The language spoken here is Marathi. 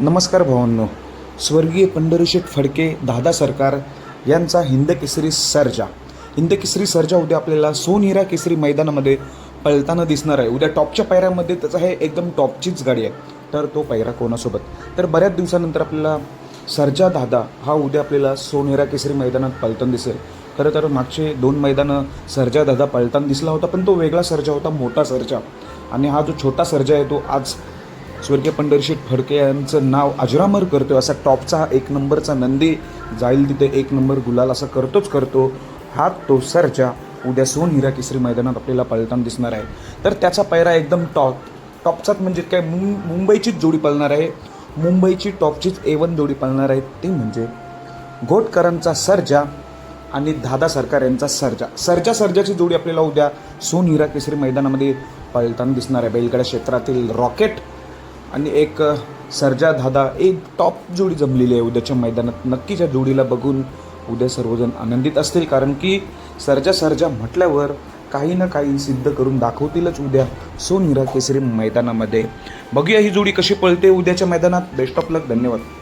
नमस्कार भावांनो. स्वर्गीय पंढरीशेठ फडके दादा सरकार यांचा हिंदकेसरी सर्जा उद्या आपल्याला सोनहिरा केसरी मैदानामध्ये पळताना दिसणार आहे. उद्या टॉपच्या पायऱ्यामध्ये त्याचा हे एकदम टॉपचीच गाडी आहे. तर तो पायरा कोणासोबत, तर बऱ्याच दिवसानंतर आपल्याला सर्जा दादा हा उद्या आपल्याला सोनहिरा केसरी मैदानात पळताना दिसेल. खरं तर मागचे 2 मैदानं सर्जा दादा पळताना दिसला होता, पण तो वेगळा सर्जा होता, मोठा सर्जा. आणि हा जो छोटा सर्जा आहे तो आज स्वर्गीय पंढरीशेठ फडके यांचं नाव अजरामर करतो. असा टॉपचा 1 नंबरचा नंदी जाईल तिथे 1 नंबर गुलाल असा करतो. हा तो सर्जा उद्या सोनहिरा केसरी मैदानात आपल्याला पळताना दिसणार आहे. तर त्याचा पायरा एकदम टॉपचाच म्हणजे काय, मुंबईचीच जोडी पळणार आहे. मुंबईची टॉपचीच A1 जोडी पळणार आहे. ती म्हणजे घोटकरांचा सर्जा आणि दादा सरकार यांचा सर्जाची जोडी आपल्याला उद्या सोनहिरा केसरी मैदानामध्ये पळताना दिसणार आहे. बैलगाडा क्षेत्रातील रॉकेट आणि एक सर्जा दादा एक टॉप जोडी जमलेली आहे उद्याच्या मैदानात. नक्कीच या जोडीला बघून उद्या सर्वजण आनंदित असतील, कारण की सर्जा म्हटल्यावर काही ना काही सिद्ध करून दाखवतीलच उद्या सोनहिरा केसरी मैदानामध्ये. बघूया ही जोडी कशी पळते उद्याच्या मैदानात. बेस्ट ऑफ लक. धन्यवाद.